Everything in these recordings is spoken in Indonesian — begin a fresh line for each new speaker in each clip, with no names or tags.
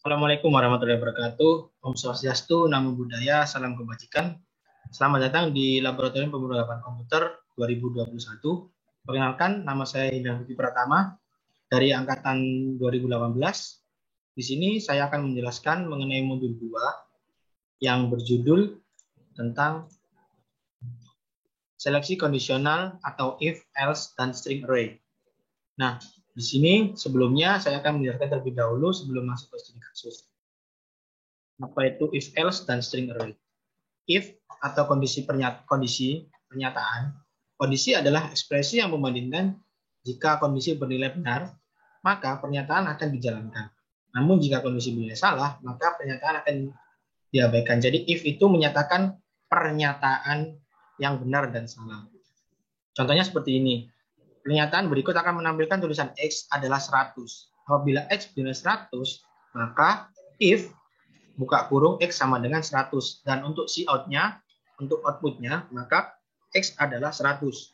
Assalamualaikum warahmatullahi wabarakatuh. Om Swastiastu, Namo Buddhaya, Salam Kebajikan. Selamat datang di Laboratorium Pemrograman Komputer 2021. Perkenalkan, nama saya Indra Budi Pratama dari Angkatan 2018. Di sini saya akan menjelaskan mengenai modul 2 yang berjudul tentang seleksi kondisional atau if, else, dan string array. Nah, di sini sebelumnya saya akan menjelaskan terlebih dahulu sebelum masuk ke studi kasus. Apa itu if, else, dan string array? If atau kondisi pernyataan. Kondisi adalah ekspresi yang membandingkan jika kondisi bernilai benar, maka pernyataan akan dijalankan. Namun jika kondisi bernilai salah, maka pernyataan akan diabaikan. Jadi if itu menyatakan pernyataan yang benar dan salah. Contohnya seperti ini. Pernyataan berikut akan menampilkan tulisan X adalah 100. Apabila X bernilai 100, maka if buka kurung X sama dengan 100. Dan untuk cout-nya, untuk output-nya, maka X adalah 100.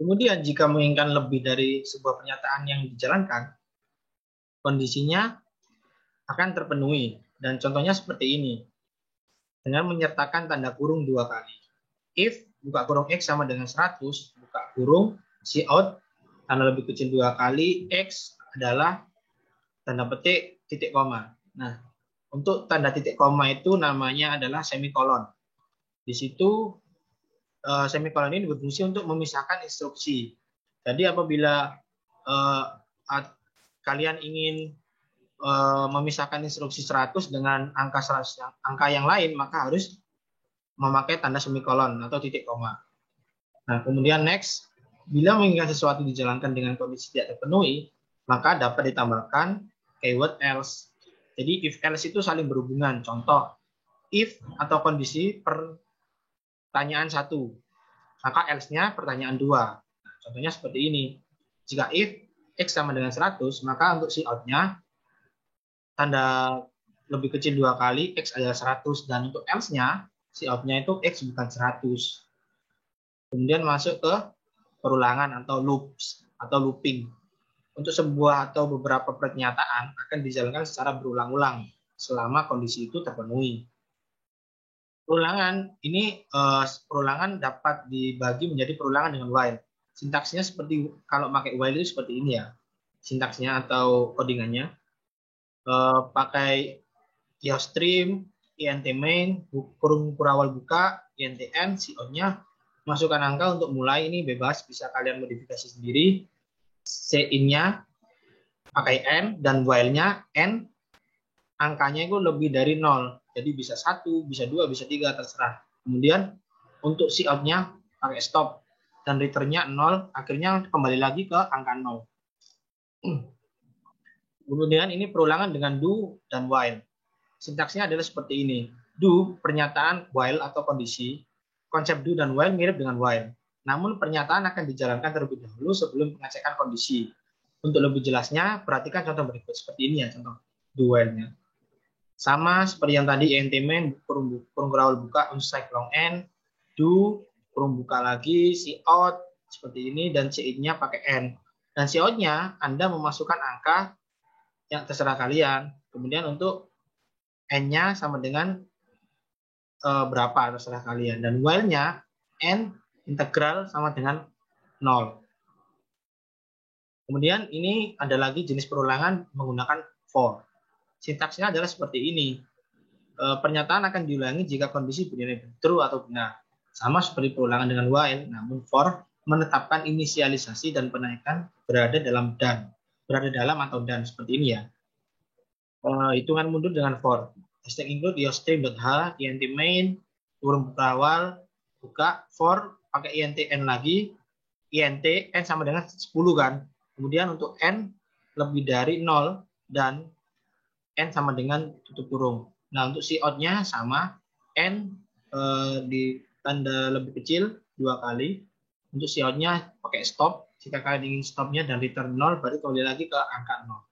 Kemudian jika menginginkan lebih dari sebuah pernyataan yang dijalankan, kondisinya akan terpenuhi. Dan contohnya seperti ini. Dengan menyertakan tanda kurung 2 kali. If buka kurung X sama dengan 100, buka kurung cout, tanda lebih kecil 2 kali, X adalah tanda petik titik koma. Nah, untuk tanda titik koma itu namanya adalah semikolon. Di situ semikolon ini berfungsi untuk memisahkan instruksi. Jadi apabila kalian ingin memisahkan instruksi 100 dengan angka 100, angka yang lain, maka harus memakai tanda semikolon atau titik koma. Nah, kemudian next, bila menginginkan sesuatu dijalankan dengan kondisi tidak terpenuhi, maka dapat ditambahkan keyword else. Jadi if else itu saling berhubungan. Contoh, if atau kondisi pertanyaan 1, maka else-nya pertanyaan 2. Nah, contohnya seperti ini. Jika if X sama dengan 100, maka untuk cout-nya tanda lebih kecil 2 kali, X adalah 100. Dan untuk else-nya, cout-nya itu X bukan 100. Kemudian masuk ke perulangan atau loops atau looping. Untuk sebuah atau beberapa pernyataan akan dijalankan secara berulang-ulang selama kondisi itu terpenuhi. Perulangan dapat dibagi menjadi perulangan dengan while. Sintaksnya seperti kalau pakai while itu seperti ini ya. Sintaksnya atau codingannya. Pakai IOStream, int main, kurung kurawal buka, int end, cout-nya, masukkan angka untuk mulai, ini bebas, bisa kalian modifikasi sendiri. Cin-nya pakai n, dan while-nya n, angkanya itu lebih dari 0. Jadi bisa 1, bisa 2, bisa 3, terserah. Kemudian untuk cout-nya pakai stop, dan return-nya 0, akhirnya kembali lagi ke angka 0. Kemudian ini perulangan dengan do dan while. Sintaksnya adalah seperti ini. Do, pernyataan, while atau kondisi. Konsep do dan while mirip dengan while. Namun pernyataan akan dijalankan terlebih dahulu sebelum pengecekan kondisi. Untuk lebih jelasnya, perhatikan contoh berikut. Seperti ini ya contoh do while-nya. Sama seperti yang tadi, int main, kurung kurawal buka, unstrike long n, do, kurung buka lagi, cout, seperti ini, dan cin-nya pakai n. Dan cout-nya, Anda memasukkan angka yang terserah kalian. Kemudian untuk n-nya sama dengan berapa, terserah kalian. Dan while-nya, n integral sama dengan 0. Kemudian ini ada lagi jenis perulangan menggunakan for. Sintaksnya adalah seperti ini. Pernyataan akan diulangi jika kondisi bernilai true atau benar. Sama seperti perulangan dengan while, namun for menetapkan inisialisasi dan penaikan berada dalam atau dan, seperti ini ya. Hitungan mundur dengan for. Hashtag include IOStream.h, int main, kurung buka awal, buka, for, pakai int n lagi, int n sama dengan 10 kan. Kemudian untuk n lebih dari 0 dan n sama dengan tutup kurung. Nah, untuk cout-nya sama, n di tanda lebih kecil 2 kali. Untuk cout-nya pakai stop, jika kalian ingin stopnya dan return 0, baru kembali lagi ke angka 0.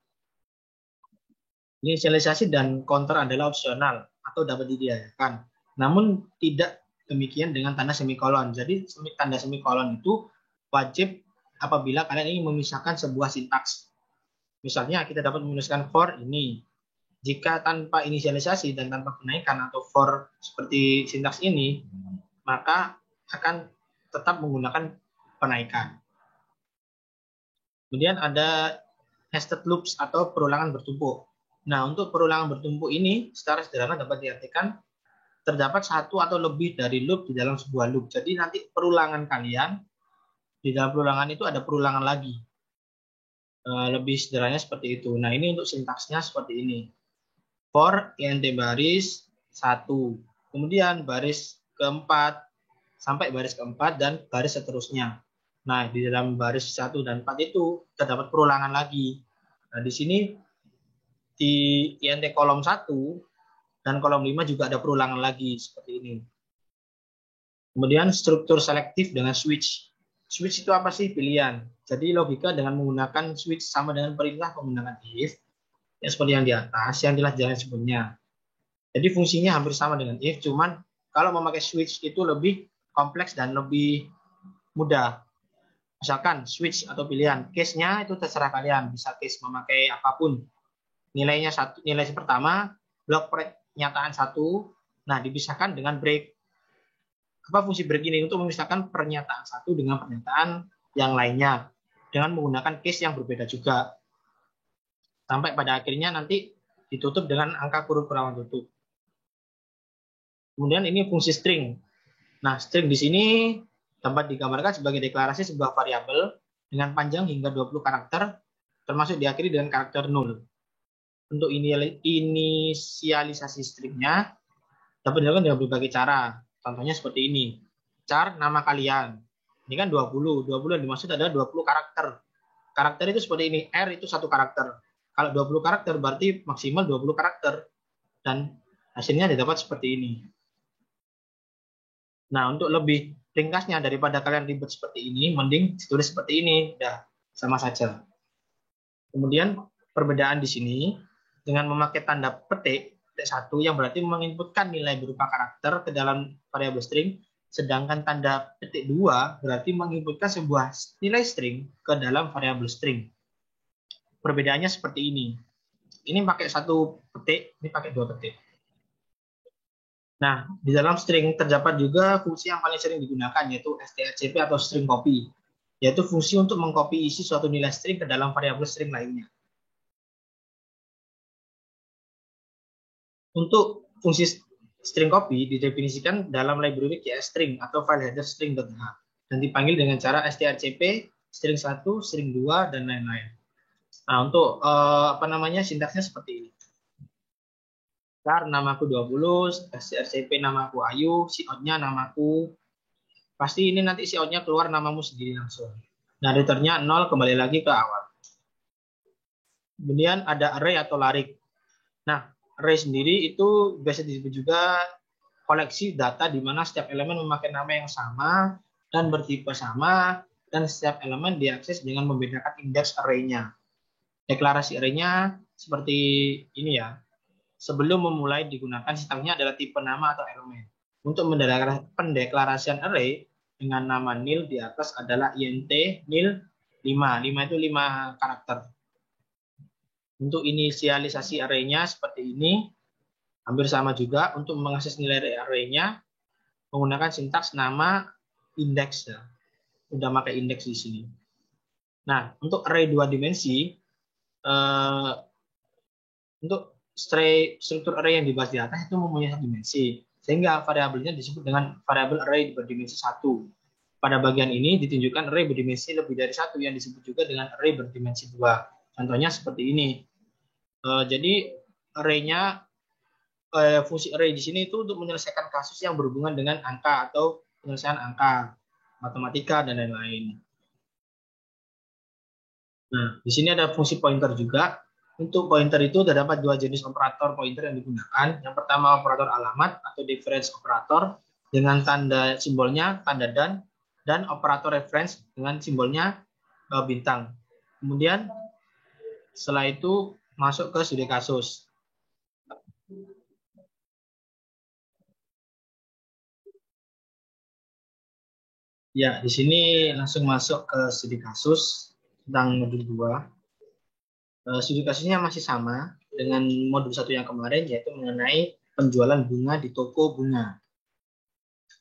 Inisialisasi dan counter adalah opsional atau dapat didiayakan. Namun tidak demikian dengan tanda semikolon. Jadi tanda semikolon itu wajib apabila kalian ingin memisahkan sebuah sintaks. Misalnya kita dapat menuliskan for ini. Jika tanpa inisialisasi dan tanpa penaikan atau for seperti sintaks ini, maka akan tetap menggunakan penaikan. Kemudian ada nested loops atau perulangan bertumpuk. Nah, untuk perulangan bertumpuk ini secara sederhana dapat diartikan terdapat satu atau lebih dari loop di dalam sebuah loop. Jadi nanti perulangan kalian, di dalam perulangan itu ada perulangan lagi. Lebih sederhananya seperti itu. Nah, ini untuk sintaksnya seperti ini. For int baris 1. Kemudian baris keempat sampai baris keempat dan baris seterusnya. Nah, di dalam baris 1 dan 4 itu terdapat perulangan lagi. Nah, di sini di int kolom 1 dan kolom 5 juga ada perulangan lagi seperti ini. Kemudian struktur selektif dengan switch. Switch itu apa sih? Pilihan. Jadi logika dengan menggunakan switch sama dengan perintah menggunakan if, ya seperti yang di atas, yang jelas jalan sebelumnya. Jadi fungsinya hampir sama dengan if, cuman kalau memakai switch itu lebih kompleks dan lebih mudah. Misalkan switch atau pilihan, case-nya itu terserah kalian, bisa case memakai apapun. Nilainya satu, nilai pertama, blok pernyataan 1, nah dipisahkan dengan break. Apa fungsi break ini? Untuk memisahkan pernyataan 1 dengan pernyataan yang lainnya dengan menggunakan case yang berbeda juga. Sampai pada akhirnya nanti ditutup dengan angka kurung kurawan tutup. Kemudian ini fungsi string. Nah, string di sini dapat digambarkan sebagai deklarasi sebuah variabel dengan panjang hingga 20 karakter, termasuk diakhiri dengan karakter 0. Untuk inisialisasi stringnya dapat dilakukan dengan berbagai cara. Contohnya seperti ini. Char nama kalian. Ini kan 20. 20 yang dimaksud adalah 20 karakter. Karakter itu seperti ini. R itu satu karakter. Kalau 20 karakter berarti maksimal 20 karakter. Dan hasilnya didapat seperti ini. Nah, untuk lebih ringkasnya daripada kalian ribet seperti ini, mending ditulis seperti ini. Udah, sama saja. Kemudian perbedaan di sini dengan memakai tanda petik satu yang berarti menginputkan nilai berupa karakter ke dalam variabel string, sedangkan tanda petik 2 berarti menginputkan sebuah nilai string ke dalam variabel string. Perbedaannya seperti ini. Ini pakai satu petik, ini pakai dua petik. Nah, di dalam string terdapat juga fungsi yang paling sering digunakan, yaitu strcp atau string copy, yaitu fungsi untuk mengcopy isi suatu nilai string ke dalam variabel string lainnya. Untuk fungsi string copy didefinisikan dalam library string atau file header string.h dan dipanggil dengan cara strcp, string 1, string 2, dan lain-lain. Nah, untuk sintaksnya seperti ini. Char namaku 20, strcp namaku Ayu, cout-nya namaku. Pasti ini nanti cout-nya keluar namamu sendiri langsung. Nah, returnnya 0 kembali lagi ke awal. Kemudian ada array atau larik. Nah, array sendiri itu biasa disebut juga koleksi data di mana setiap elemen memakai nama yang sama dan bertipe sama, dan setiap elemen diakses dengan membedakan indeks array-nya. Deklarasi array-nya seperti ini ya. Sebelum memulai digunakan, sistemnya adalah tipe nama atau elemen. Untuk pendeklarasian array dengan nama nil di atas adalah int nil 5. 5 itu 5 karakter. Untuk inisialisasi array-nya seperti ini, hampir sama juga. Untuk mengakses nilai array-nya menggunakan sintaks nama indeks ya. Udah pakai indeks di sini. Nah, untuk array 2 dimensi, untuk struktur array yang dibahas di atas itu mempunyai satu dimensi, sehingga variabelnya disebut dengan variabel array berdimensi 1. Pada bagian ini ditunjukkan array berdimensi lebih dari 1 yang disebut juga dengan array berdimensi 2. Contohnya seperti ini. Jadi array-nya, fungsi array di sini itu untuk menyelesaikan kasus yang berhubungan dengan angka atau penyelesaian angka, matematika, dan lain-lain. Nah, di sini ada fungsi pointer juga. Untuk pointer itu terdapat dua jenis operator pointer yang digunakan. Yang pertama operator alamat atau difference operator dengan tanda simbolnya tanda dan operator reference dengan simbolnya bintang. Kemudian setelah itu masuk ke studi kasus. Ya, di sini langsung masuk ke studi kasus tentang modul 2. Studi kasusnya masih sama dengan modul 1 yang kemarin, yaitu mengenai penjualan bunga di toko bunga.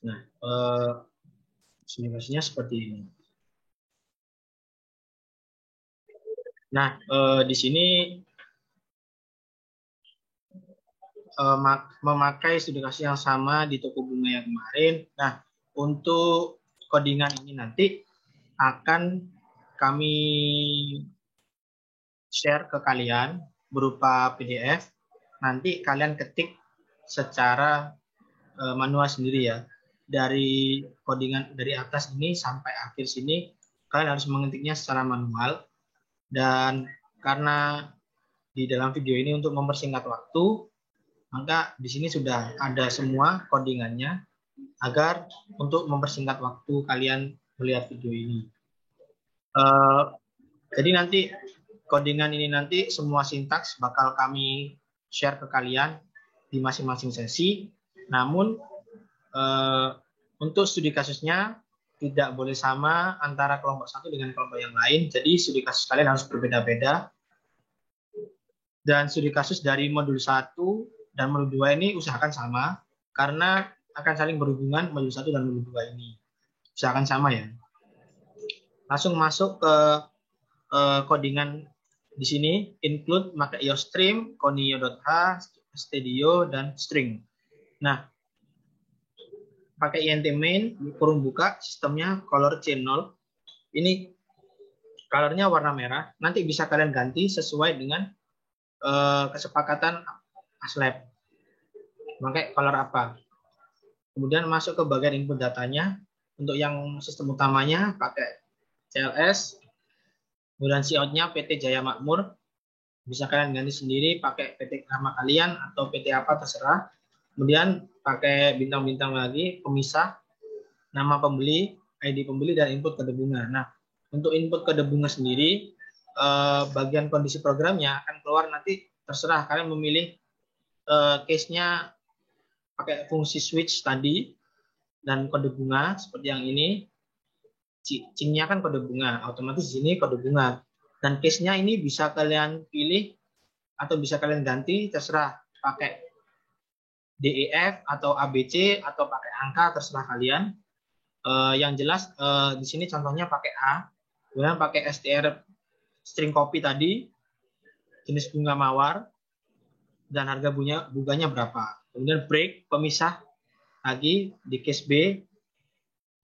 Nah, studi kasusnya seperti ini. Nah, di sini memakai studi kasus yang sama di toko bunga yang kemarin. Nah, untuk codingan ini nanti akan kami share ke kalian berupa PDF. Nanti kalian ketik secara manual sendiri ya. Dari codingan dari atas ini sampai akhir sini kalian harus mengetiknya secara manual. Dan karena di dalam video ini untuk mempersingkat waktu, maka di sini sudah ada semua codingannya agar untuk mempersingkat waktu kalian melihat video ini. Jadi nanti codingan ini nanti semua sintaks bakal kami share ke kalian di masing-masing sesi. Namun untuk studi kasusnya tidak boleh sama antara kelompok satu dengan kelompok yang lain. Jadi studi kasus kalian harus berbeda-beda. Dan studi kasus dari modul 1 dan modul 2 ini usahakan sama karena akan saling berhubungan modul 1 dan modul 2 ini. Usahakan sama ya. Langsung masuk ke codingan di sini, include pakai iostream, conio.h, studio, dan string. Nah, pakai int main, kurung buka, sistemnya color channel. Ini colornya warna merah. Nanti bisa kalian ganti sesuai dengan kesepakatan ASLab. Pakai color apa. Kemudian masuk ke bagian input datanya. Untuk yang sistem utamanya pakai CLS. Kemudian COUT-nya PT Jaya Makmur. Bisa kalian ganti sendiri pakai PT nama kalian atau PT apa terserah. Kemudian pakai bintang-bintang lagi, pemisah, nama pembeli, ID pembeli, dan input kode bunga. Nah, untuk input kode bunga sendiri, bagian kondisi programnya akan keluar nanti terserah kalian memilih case-nya pakai fungsi switch tadi dan kode bunga seperti yang ini. Cingnya kan kode bunga, otomatis di sini kode bunga. Dan case-nya ini bisa kalian pilih atau bisa kalian ganti, terserah pakai DEF atau ABC atau pakai angka, terserah kalian. Yang jelas di sini contohnya pakai A, kemudian pakai STR string copy tadi, jenis bunga mawar, dan harga bunganya berapa. Kemudian break, pemisah lagi di case B,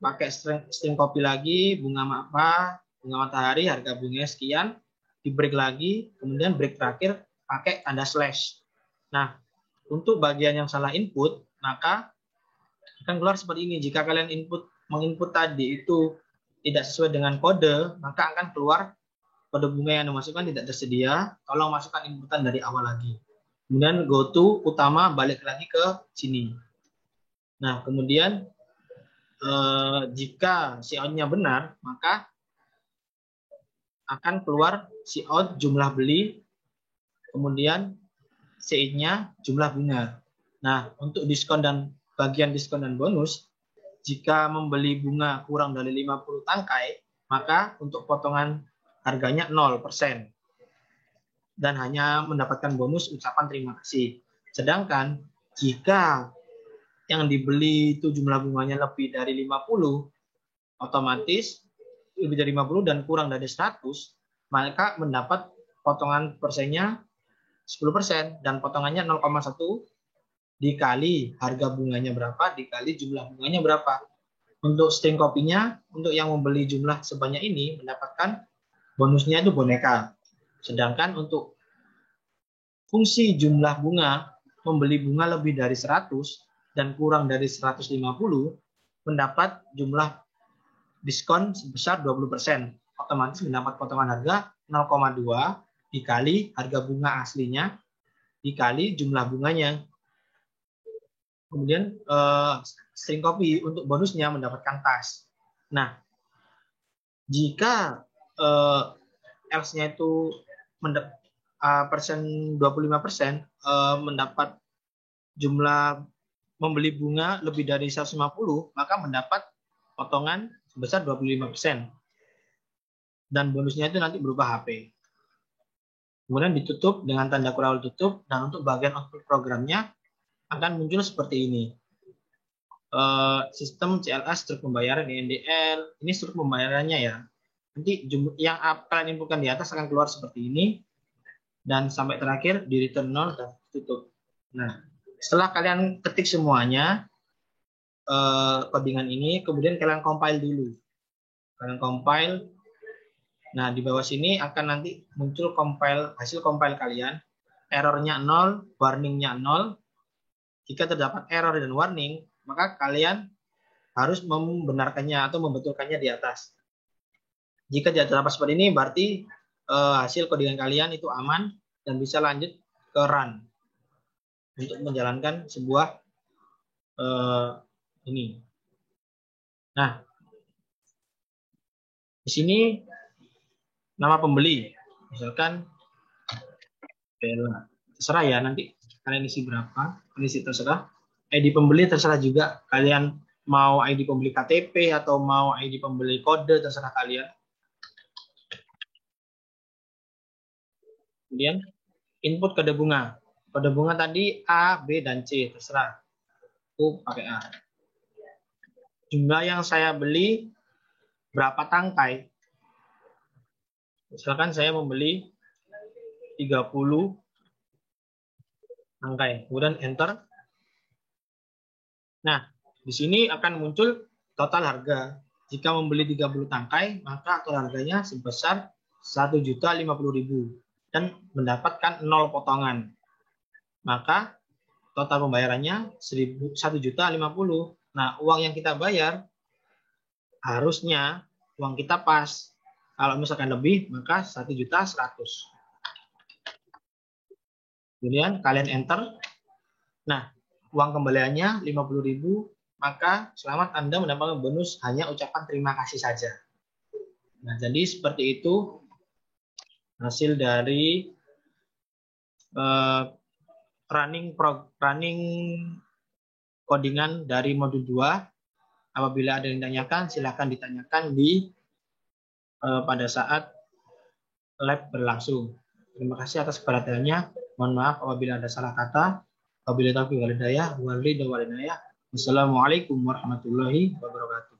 pakai string copy lagi, bunga apa, bunga matahari, harga bunganya sekian, di break lagi, kemudian break terakhir pakai tanda slash. Nah, untuk bagian yang salah input, maka akan keluar seperti ini. Jika kalian menginput tadi itu tidak sesuai dengan kode, maka akan keluar kode bunga yang dimasukkan tidak tersedia. Tolong masukkan inputan dari awal lagi. Kemudian go to utama, balik lagi ke sini. Nah, kemudian jika COUT-nya benar, maka akan keluar COUT jumlah beli, kemudian CI-nya jumlah bunga. Nah, untuk diskon dan bagian diskon dan bonus, jika membeli bunga kurang dari 50 tangkai, maka untuk potongan harganya 0%. Dan hanya mendapatkan bonus ucapan terima kasih. Sedangkan jika yang dibeli itu jumlah bunganya lebih dari 50, otomatis lebih dari 50 dan kurang dari 100, maka mendapat potongan persennya 10% dan potongannya 0,1 dikali harga bunganya berapa, dikali jumlah bunganya berapa. Untuk string kopinya, untuk yang membeli jumlah sebanyak ini mendapatkan bonusnya itu boneka. Sedangkan untuk fungsi jumlah bunga, membeli bunga lebih dari 100 dan kurang dari 150, mendapat jumlah diskon sebesar 20%. Otomatis mendapat potongan harga 0,2 dikali harga bunga aslinya dikali jumlah bunganya. Kemudian string copy untuk bonusnya mendapatkan tas. Nah, jika else-nya itu persen 25%, mendapat jumlah membeli bunga lebih dari 150, maka mendapat potongan sebesar 25%. Dan bonusnya itu nanti berupa HP. Kemudian ditutup dengan tanda kurang tutup, dan untuk bagian output programnya akan muncul seperti ini. Sistem CLA struktur pembayaran INDL, ini struktur pembayarannya ya. Nanti yang kalian inputkan di atas akan keluar seperti ini, dan sampai terakhir di return 0 dan tutup. Nah, setelah kalian ketik semuanya codingan ini, kemudian kalian compile dulu. Kalian compile. Nah, di bawah sini akan nanti muncul hasil compile kalian. Errornya 0, warningnya 0. Jika terdapat error dan warning, maka kalian harus membenarkannya atau membetulkannya di atas. Jika tidak terdapat seperti ini, berarti hasil codingan kalian itu aman dan bisa lanjut ke run untuk menjalankan sebuah ini. Nah, di sini nama pembeli, misalkan Bella, terserah ya, nanti kalian isi berapa, kalian isi terserah. ID pembeli terserah juga, kalian mau ID pembeli KTP atau mau ID pembeli kode, terserah kalian. Kemudian input kode bunga. Kode bunga tadi A, B, dan C, terserah. Aku pakai A. Jumlah yang saya beli berapa tangkai? Misalkan saya membeli 30 tangkai, kemudian enter. Nah, di sini akan muncul total harga. Jika membeli 30 tangkai, maka total harganya sebesar 1.050.000 dan mendapatkan 0 potongan. Maka total pembayarannya 1.050.000. Nah, uang yang kita bayar harusnya uang kita pas. Kalau misalkan lebih, maka 1.100.000. Kemudian kalian enter. Nah, uang kembaliannya 50.000, maka selamat Anda mendapatkan bonus, hanya ucapan terima kasih saja. Nah, jadi seperti itu hasil dari running codingan dari modul 2. Apabila ada yang ditanyakan, silakan ditanyakan pada saat lab berlangsung. Terima kasih atas perhatiannya. Mohon maaf apabila ada salah kata. Wabillahi taufiq wal hidayah. Wassalamualaikum warahmatullahi wabarakatuh.